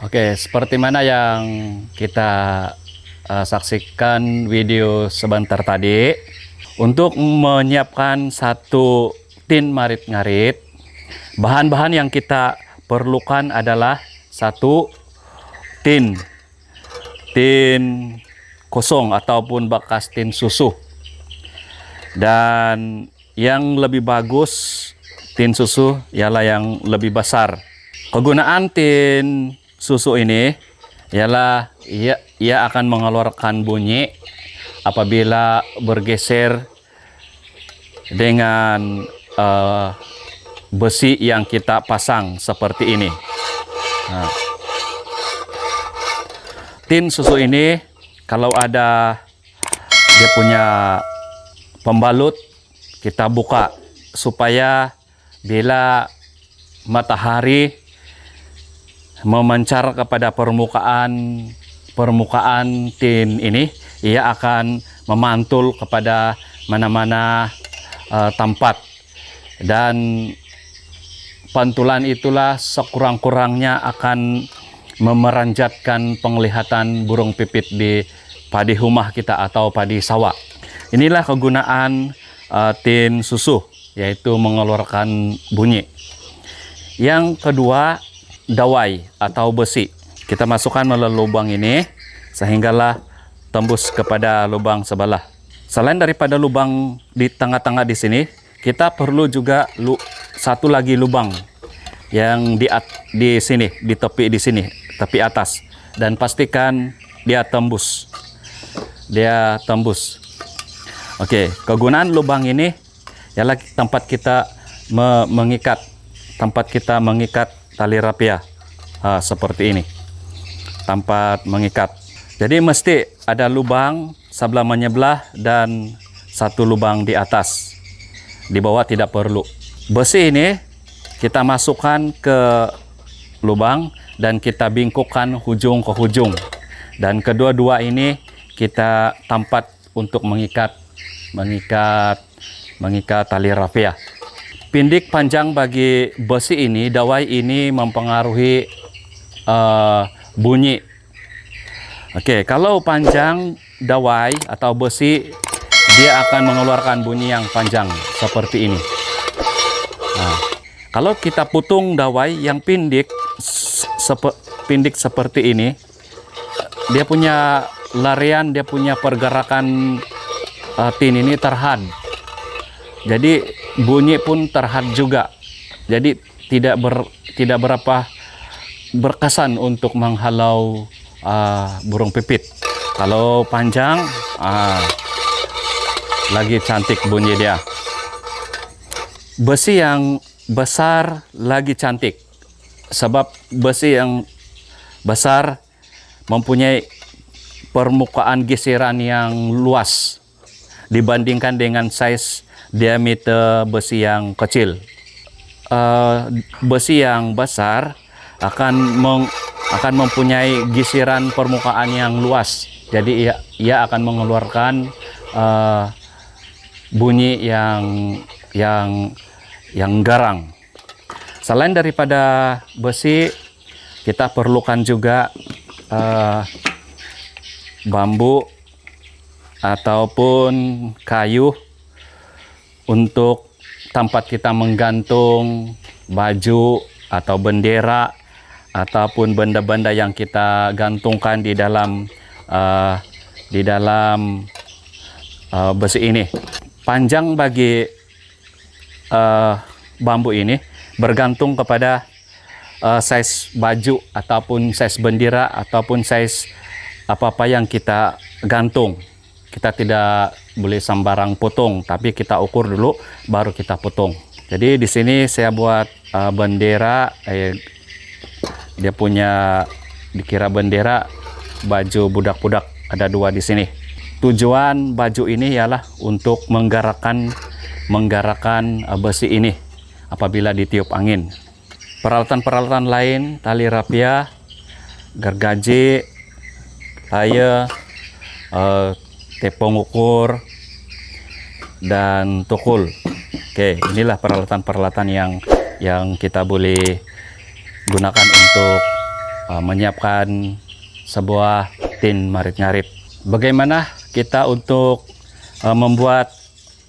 Oke, seperti mana yang kita saksikan video sebentar tadi, untuk menyiapkan satu tin marit ngarit, bahan-bahan yang kita perlukan adalah satu tin kosong ataupun bekas tin susu, dan yang lebih bagus tin susu ialah yang lebih besar. Kegunaan tin susu ini ialah ia akan mengeluarkan bunyi apabila bergeser dengan besi yang kita pasang seperti ini. Nah, tin susu ini kalau ada dia punya pembalut, kita buka supaya bila matahari memancar kepada permukaan tin ini, ia akan memantul kepada mana-mana tempat, dan pantulan itulah sekurang-kurangnya akan memeranjatkan penglihatan burung pipit di padi rumah kita atau padi sawah. Inilah kegunaan tin susu, yaitu mengeluarkan bunyi. Yang kedua, dawai atau besi. Kita masukkan melalui lubang ini sehinggalah tembus kepada lubang sebelah. Selain daripada lubang di tengah-tengah di sini, kita perlu juga satu lagi lubang yang di sini, di tepi di sini, tepi atas, dan pastikan dia tembus. Oke, kegunaan lubang ini ialah tempat kita mengikat tali rapia seperti ini, tempat mengikat. Jadi mesti ada lubang sebelah menyebelah dan satu lubang di atas. Di bawah tidak perlu. Besi ini kita masukkan ke lubang dan kita bingkukkan hujung ke hujung, dan kedua-dua ini kita tempat untuk mengikat tali rapia. Pindik panjang bagi besi ini, dawai ini mempengaruhi bunyi. Oke, kalau panjang dawai atau besi, dia akan mengeluarkan bunyi yang panjang seperti ini. Nah, kalau kita putung dawai yang pindik seperti ini, dia punya larian, dia punya pergerakan tin ini terhad. Jadi bunyi pun terhad juga. Jadi tidak berapa berkesan untuk menghalau burung pipit. Kalau panjang, lagi cantik bunyi dia. Besi yang besar lagi cantik, sebab besi yang besar mempunyai permukaan geseran yang luas dibandingkan dengan size diameter besi yang kecil. Besi yang besar akan mempunyai geseran permukaan yang luas, jadi ia akan mengeluarkan bunyi yang garang. Selain daripada besi, kita perlukan juga bambu ataupun kayu untuk tempat kita menggantung baju atau bendera ataupun benda-benda yang kita gantungkan di dalam besi ini. Panjang bagi bambu ini bergantung kepada size baju ataupun size bendera ataupun size apa-apa yang kita gantung. Kita tidak boleh sembarang potong, tapi kita ukur dulu baru kita potong. Jadi di sini saya buat bendera, dia punya dikira bendera baju budak-budak, ada dua di sini. Tujuan baju ini ialah untuk menggerakkan besi ini apabila ditiup angin. Peralatan-peralatan lain, tali rapia, gergaji, tayar, tepung ukur, dan tukul. Oke, inilah peralatan-peralatan yang kita boleh gunakan untuk menyiapkan sebuah tin ngarit-ngarit. Bagaimana kita untuk membuat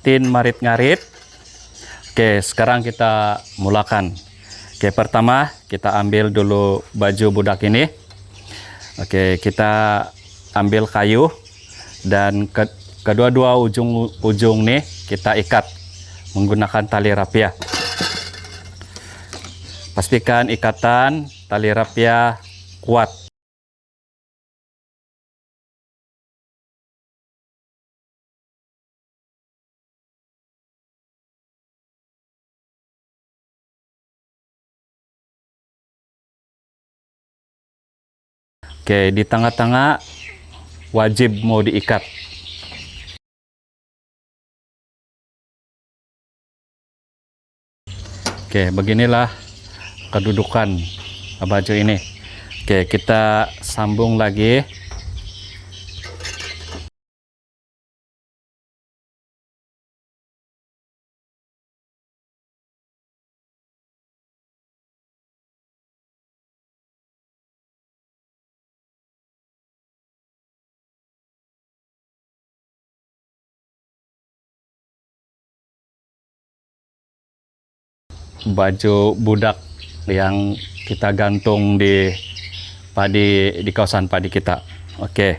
tin ngarit-ngarit? Oke, sekarang kita mulakan. Oke, pertama kita ambil dulu baju budak ini. Oke, kita ambil kayu dan kedua-dua ujung nih kita ikat menggunakan tali rapia. Pastikan ikatan tali rapia kuat. Oke, di tengah-tengah wajib mau diikat. Oke, beginilah kedudukan baju ini. Oke, kita sambung lagi. Baju budak yang kita gantung di kawasan padi kita. Oke,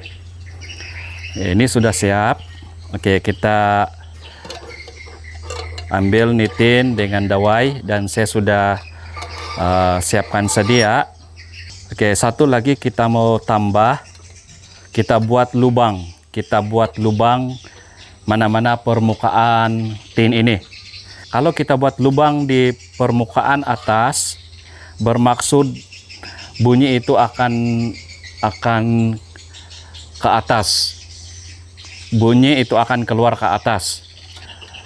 ini sudah siap. Oke, kita ambil nitin dengan dawai dan saya sudah siapkan sedia. Oke, satu lagi kita mau tambah, kita buat lubang mana-mana permukaan tin ini. Kalau kita buat lubang di permukaan atas, bermaksud bunyi itu akan ke atas. Bunyi itu akan keluar ke atas.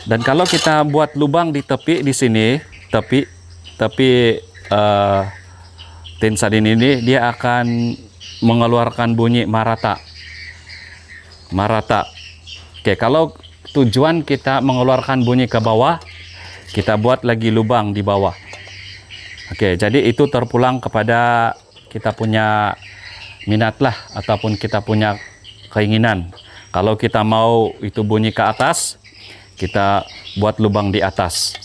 Dan kalau kita buat lubang di tepi di sini, tepi tin sardin ini, dia akan mengeluarkan bunyi marata. Oke, kalau tujuan kita mengeluarkan bunyi ke bawah, kita buat lagi lubang di bawah. Oke, jadi itu terpulang kepada kita punya minat lah, ataupun kita punya keinginan. Kalau kita mau itu bunyi ke atas, kita buat lubang di atas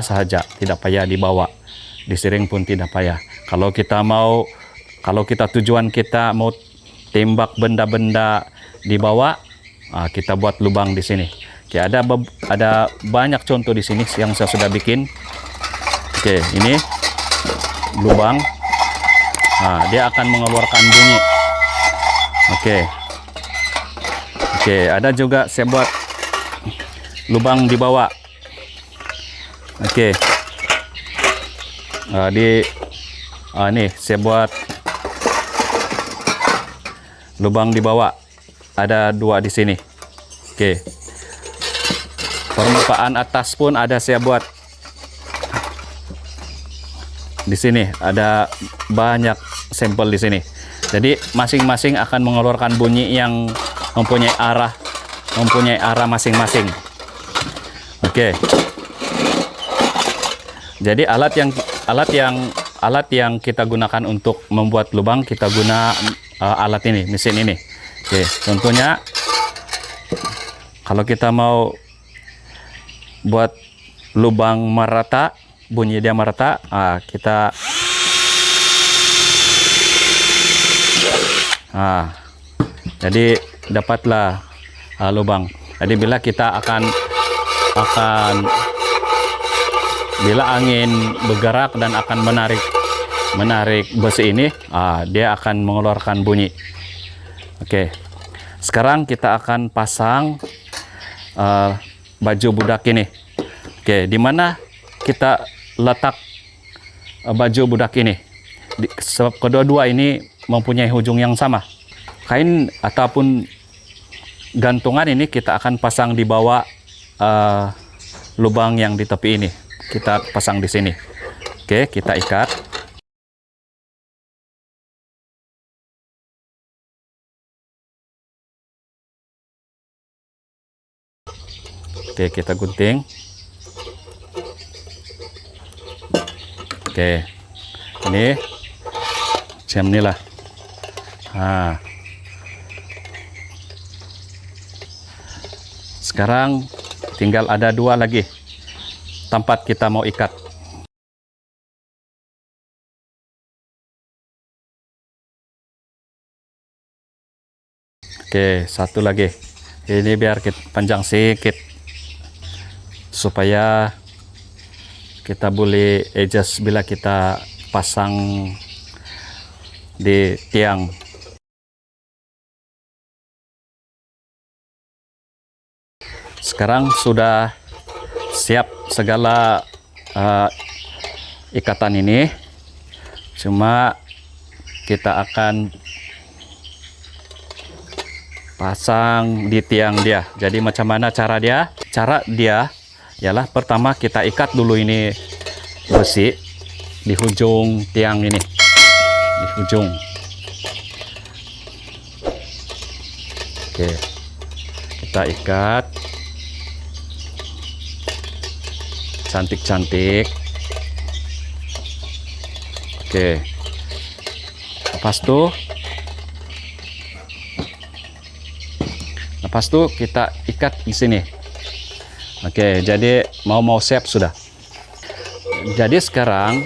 saja, tidak payah di bawah. Disiring pun tidak payah. Kalau kita tujuan kita mau tembak benda-benda di bawah, kita buat lubang di sini. Oke, ada banyak contoh di sini yang saya sudah bikin. Oke, ini lubang. Dia akan mengeluarkan bunyi. Oke, ada juga saya buat lubang di bawah. Oke. Nih saya buat lubang di bawah. Ada dua di sini. Oke. Permukaan atas pun ada saya buat. Di sini ada banyak sampel di sini. Jadi masing-masing akan mengeluarkan bunyi yang mempunyai arah masing-masing. Oke. Jadi alat yang kita gunakan untuk membuat lubang, kita guna alat ini, mesin ini. Oke, contohnya kalau kita mau buat lubang merata, bunyi dia merata, kita jadi dapatlah lubang. Jadi bila kita bila angin bergerak dan akan menarik besi ini, dia akan mengeluarkan bunyi. Oke, sekarang kita akan pasang baju budak ini. Oke, di mana kita letak baju budak ini? Sebab kedua-dua ini mempunyai ujung yang sama. Kain ataupun gantungan ini kita akan pasang di bawah lubang yang di tepi ini. Kita pasang di sini. Oke, kita ikat. Oke, kita gunting. Oke, ini Macam inilah. Nah, sekarang tinggal ada 2 lagi tempat kita mau ikat. Oke, 1 lagi. Ini biar kita panjang sedikit supaya kita boleh adjust bila kita pasang di tiang. Sekarang sudah siap segala ikatan ini, cuma kita akan pasang di tiang dia. Jadi macam mana cara dia? Cara dia ialah pertama kita ikat dulu ini besi di ujung tiang ini, di ujung. Oke, kita ikat cantik-cantik. Oke, lepas itu kita ikat di sini. Oke, jadi mau siap sudah. Jadi sekarang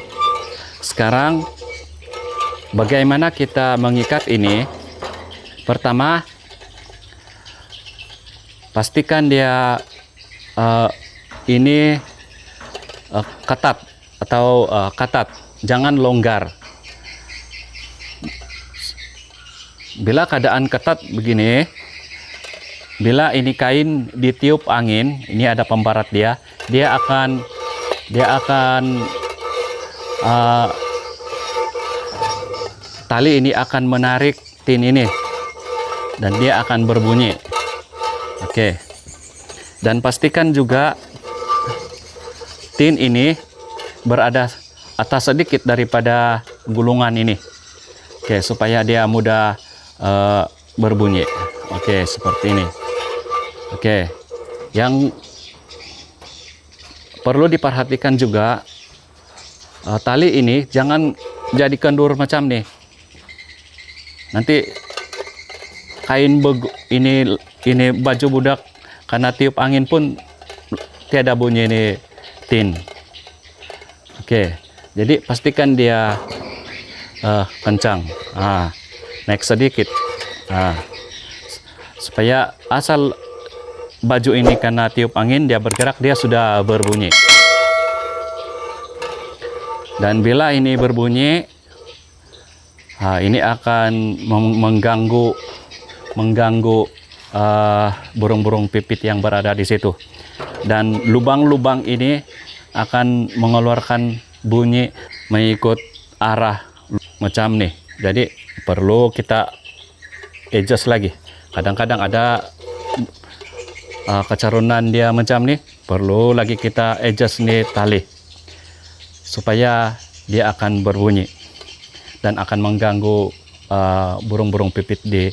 bagaimana kita mengikat ini? Pertama, pastikan dia ini ketat atau ketat, jangan longgar. Bila keadaan ketat begini, bila ini kain ditiup angin, ini ada pembarat dia akan tali ini akan menarik tin ini dan dia akan berbunyi. Oke. Dan pastikan juga tin ini berada atas sedikit daripada gulungan ini. Oke, supaya dia mudah berbunyi. Oke, seperti ini. Oke, yang perlu diperhatikan juga tali ini jangan jadi kendur macam nih. Nanti kain ini baju budak karena tiup angin pun tiada bunyi ini tin. Oke, jadi pastikan dia kencang. Naik sedikit. Supaya asal baju ini karena tiup angin dia bergerak, dia sudah berbunyi. Dan bila ini berbunyi, ini akan mengganggu burung-burung pipit yang berada di situ. Dan lubang-lubang ini akan mengeluarkan bunyi mengikut arah macam nih. Jadi perlu kita adjust lagi. Kadang-kadang ada kecarunan dia macam nih, perlu lagi kita adjust nih tali supaya dia akan berbunyi dan akan mengganggu burung-burung pipit di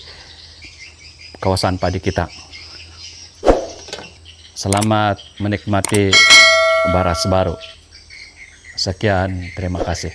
kawasan padi kita. Selamat menikmati baras baru. Sekian, terima kasih.